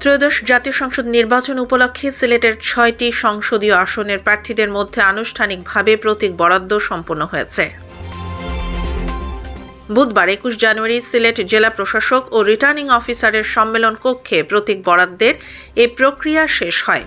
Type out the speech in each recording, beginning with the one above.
ত্রয়োদশ জাতীয় সংসদ নির্বাচন উপলক্ষে সিলেটের ৬টি সংসদীয় আসনের প্রার্থীদের মধ্যে আনুষ্ঠানিকভাবে প্রতীক বরাদ্দ সম্পন্ন হয়েছে। বুধবার ২১ জানুয়ারি সিলেট জেলা প্রশাসক ও রিটার্নিং অফিসারের সম্মেলন কক্ষে প্রতীক বরাদ্দের এই প্রক্রিয়া শেষ হয়।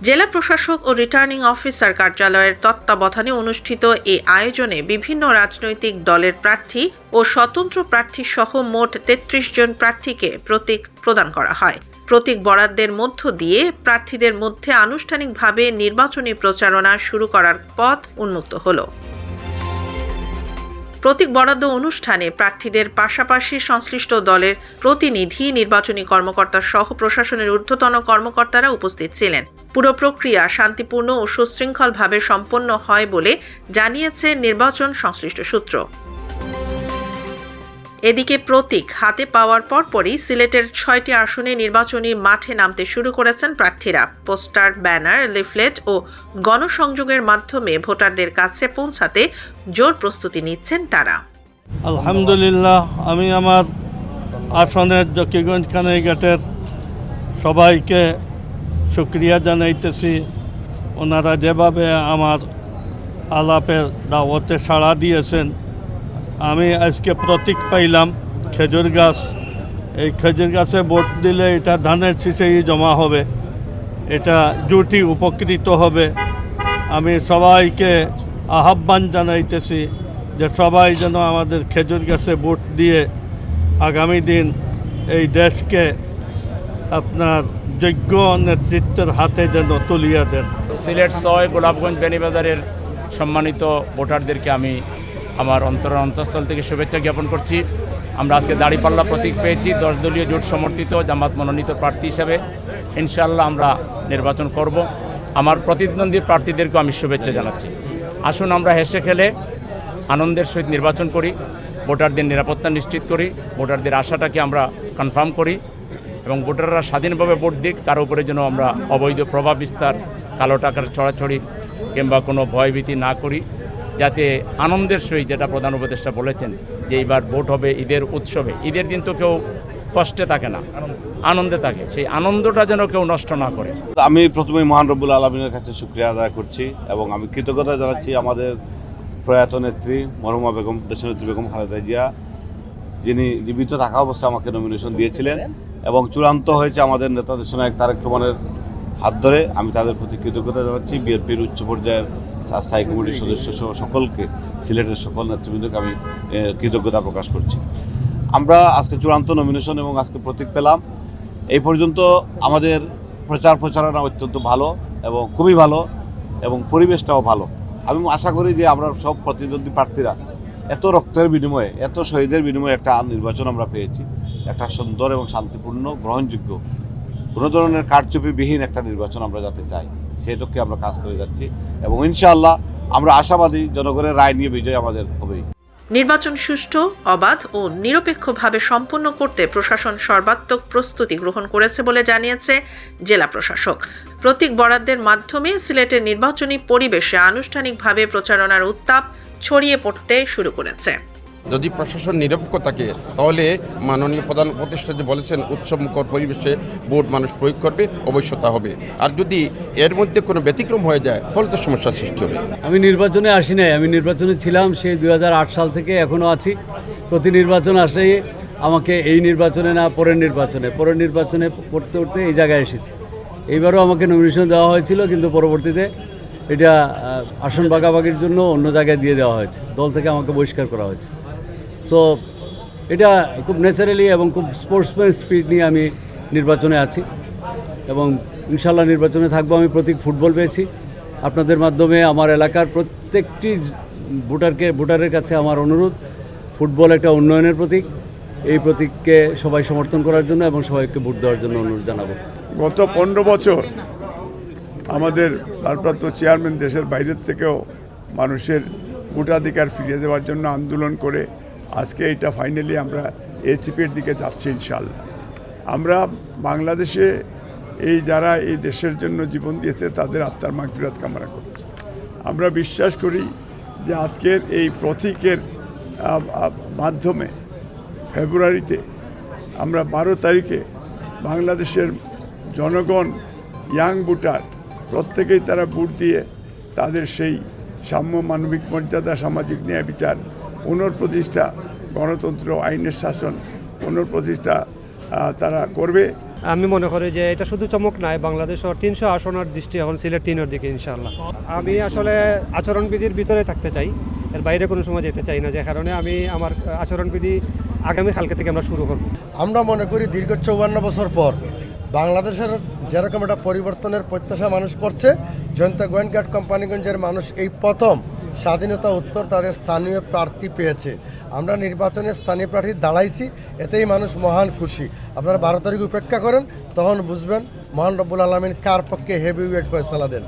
জেলা প্রশাসক ও রিটার্নিং অফিসার কার্যালয়ের তত্ত্বাবধানে অনুষ্ঠিত এই আয়োজনে বিভিন্ন রাজনৈতিক দলের প্রার্থী ও স্বতন্ত্র প্রার্থী সহ মোট ৩৩ জন প্রার্থীকে প্রতীক প্রদান করা হয়। প্রতীক বরাদ্দের মধ্য দিয়ে প্রার্থীদের মধ্যে আনুষ্ঠানিকভাবে নির্বাচনী প্রচারণা শুরু করার পথ উন্মুক্ত হলো। প্রতীক বরাদ্দ অনুষ্ঠানে প্রার্থীদের পাশাপাশি সংশ্লিষ্ট দলের প্রতিনিধি, নির্বাচনী কর্মকর্তা সহ প্রশাসনের ঊর্ধ্বতন কর্মকর্তারা উপস্থিত ছিলেন। পুরো প্রক্রিয়া শান্তিপূর্ণ ও সুশৃঙ্খলভাবে সম্পন্ন হয় বলে জানিয়েছে নির্বাচন সংশ্লিষ্ট সূত্র। এদিকে প্রতীক হাতে পাওয়ার পরপরই সিলেটের ৬টি আসনে নির্বাচনী মাঠে নামতে শুরু করেছেন প্রার্থীরা। পোস্টার, ব্যানার, লিফলেট ও গণসংযোগের মাধ্যমে ভোটারদের কাছে পৌঁছাতে জোর প্রস্তুতি নিচ্ছেন তারা। আলহামদুলিল্লাহ, আমি আমার আসনের জকিগঞ্জ কানাইঘাটের সবাইকে শুকরিয়া জানাইতেছি। ওনারা যেভাবে আমার আলাপের দাওয়াতে সাড়া দিয়েছেন। আমি আজকে প্রতীক পাইলাম খেজুর গাছ। এই খেজুর গাছে ভোট দিলে এটা ধানের শীষেই জমা হবে, এটা জুটি উপকৃত হবে। আমি সবাইকে আহ্বান জানাইতেছি যে সবাই যেন আমাদের খেজুর গাছে ভোট দিয়ে আগামী দিন এই দেশকে আপনার যোগ্য নেতৃত্বের হাতে যেন তুলিয়া দেন। সিলেট ৬ গোলাপগঞ্জ বেনিবাজারের সম্মানিত ভোটারদেরকে আমি আমার অন্তঃস্থল থেকে শুভেচ্ছা জ্ঞাপন করছি। আমরা আজকে দাঁড়িপাল্লা প্রতীক পেয়েছি 10 দলীয় জোট সমর্থিত জামাত মনোনীত প্রার্থী হিসেবে। ইনশাআল্লাহ আমরা নির্বাচন করব। আমার প্রতিদ্বন্দ্বী প্রার্থীদেরকেও আমি শুভেচ্ছা জানাচ্ছি। আসুন আমরা হেসে খেলে আনন্দের সহিত নির্বাচন করি, ভোটারদের নিরাপত্তা নিশ্চিত করি, ভোটারদের আশাটাকে আমরা কনফার্ম করি এবং ভোটাররা স্বাধীনভাবে ভোট দিক। কারো উপরে যেন আমরা অবৈধ প্রভাব বিস্তার, কালো টাকার ছড়াছড়ি কিংবা কোনো ভয়ভীতি না করি, যাতে আনন্দের সহিত, যেটা প্রধান উপদেষ্টা বলেছেন যে এইবার ভোট হবে ঈদের উৎসবে। ঈদের দিন তো কেউ কষ্টে থাকে না, আনন্দে থাকে। সেই আনন্দটা যেন কেউ নষ্ট না করে। আমি প্রথমেই মহান রব্বুল আলমিনের কাছে শুকরিয়া আদায় করছি এবং আমি কৃতজ্ঞতা জানাচ্ছি আমাদের প্রয়াত নেত্রী মরহুমা বেগম, দেশনেত্রী বেগম খালেদা জিয়া, যিনি জীবিত থাকা অবস্থায় আমাকে নমিনেশন দিয়েছিলেন এবং চূড়ান্ত হয়েছে আমাদের নেতা দেশনায়ক তারেক রহমানের হাত ধরে। আমি তাদের প্রতি কৃতজ্ঞতা জানাচ্ছি। বিএনপির উচ্চ পর্যায়ের স্থায়ী কমিটির সদস্য সহ সকলকে, সিলেটের সকল নেতৃবৃন্দকে আমি কৃতজ্ঞতা প্রকাশ করছি। আমরা আজকে চূড়ান্ত নমিনেশন এবং আজকে প্রতীক পেলাম। এই পর্যন্ত আমাদের প্রচারণা অত্যন্ত ভালো এবং খুবই ভালো এবং পরিবেশটাও ভালো। আমি আশা করি যে আমরা সব প্রতিদ্বন্দ্বী প্রার্থীরা এত রক্তের বিনিময়ে, এত শহীদের বিনিময়ে একটা নির্বাচন আমরা পেয়েছি। একটা সুন্দর এবং শান্তিপূর্ণ, গ্রহণযোগ্য, কোনো ধরনের কারচুপিবিহীন একটা নির্বাচন আমরা যাতে চাই, সেটাকে আমরা কাজ করে যাচ্ছি এবং ইনশাআল্লাহ আমরা আশাবাদী জনগণের রায় নিয়ে বিজয় আমাদের হবেই। নির্বাচন সুষ্ঠু, অবাধ ও নিরপেক্ষভাবে সম্পন্ন করতে প্রশাসন সর্বাত্মক প্রস্তুতি গ্রহণ করেছে বলে জানিয়েছে জেলা প্রশাসক। প্রতীক বরাদ্দের মাধ্যমে সিলেটের নির্বাচনী পরিবেশে আনুষ্ঠানিকভাবে প্রচারণার উত্তাপ ছড়িয়ে পড়তে শুরু করেছে। যদি প্রশাসন নিরপেক্ষ থাকে তাহলে মাননীয় প্রধান উপদেষ্টা যে বলেছেন উৎসবমুখর পরিবেশে ভোট মানুষ প্রয়োগ করবে, অবশ্য তা হবে। আর যদি এর মধ্যে কোনো ব্যতিক্রম হয়ে যায় তাহলে তো সমস্যার সৃষ্টি হবে। আমি নির্বাচনে আসি নাই, আমি নির্বাচনে ছিলাম সেই 2008 সাল থেকে এখনও আছি। প্রতি নির্বাচন আসলেই আমাকে এই নির্বাচনে না পরের নির্বাচনে করতে করতে এই জায়গায় এসেছি। এইবারও আমাকে নমিনেশন দেওয়া হয়েছিল, কিন্তু পরবর্তীতে এটা আসন ভাগাভাগির জন্য অন্য জায়গায় দিয়ে দেওয়া হয়েছে, দল থেকে আমাকে বহিষ্কার করা হয়েছে। সো এটা খুব ন্যাচারালি এবং খুব স্পোর্টসম্যান স্পিরিট নিয়ে আমি নির্বাচনে আছি এবং ইনশাল্লাহ নির্বাচনে থাকবো। আমি প্রতীক ফুটবল পেয়েছি। আপনাদের মাধ্যমে আমার এলাকার প্রত্যেকটি ভোটারের কাছে আমার অনুরোধ, ফুটবল একটা উন্নয়নের প্রতীক। এই প্রতীককে সবাই সমর্থন করার জন্য এবং সবাইকে ভোট দেওয়ার জন্য অনুরোধ জানাবো। গত 15 বছর আমাদের ভারপ্রাপ্ত চেয়ারম্যান দেশের বাইরের থেকেও মানুষের ভোটাধিকার ফিরিয়ে দেওয়ার জন্য আন্দোলন করে আজকে এটা ফাইনালি আমরা এচিপির দিকে যাচ্ছি ইনশাআল্লাহ। আমরা বাংলাদেশে যারা এই দেশের জন্য জীবন দিয়েছে তাদের আত্মার মাগফিরাত কামনা করছি। আমরা বিশ্বাস করি যে আজকের এই প্রতীকের মাধ্যমে ফেব্রুয়ারিতে আমরা 12 তারিখে বাংলাদেশের জনগণ ইয়াং ভোটার প্রত্যেকেই তারা ভোট দিয়ে তাদের সেই সাম্য, মানবিক মর্যাদা, সামাজিক ন্যায় বিচার, পুনঃপ্রতিষ্ঠা, গণতন্ত্র, আইনের শাসন পুনঃপ্রতিষ্ঠা তারা করবে। আমি মনে করি যে এটা শুধু চমক নয়, বাংলাদেশের 300 আসনের দৃষ্টি এখন সিলেট 3-এর দিকে ইনশাআল্লাহ। আমি আসলে আচরণবিধির ভিতরে থাকতে চাই, এর বাইরে কোনো সময় যেতে চাই না, যে কারণে আমি আমার আচরণবিধি আগামী কালকে থেকে আমরা শুরু করব। আমরা মনে করি দীর্ঘ 54 বছর পর বাংলাদেশের যেরকম একটা পরিবর্তনের প্রত্যাশা মানুষ করছে, জয়ন্তা গোয়েন্দাঘাট কোম্পানিগঞ্জের মানুষ এই প্রথম স্বাধীনতা উত্তর তাদের স্থানীয় প্রার্থী পেয়েছে। আমরা নির্বাচনে স্থানীয় প্রার্থী দাঁড়াইছি, এতেই মানুষ মহান খুশি। আপনারা 12 তারিখ উপেক্ষা করেন, তখন বুঝবেন মহান রব্বুল আলামিন কার পক্ষে হেভি ওয়েট ফয়সালা দেন।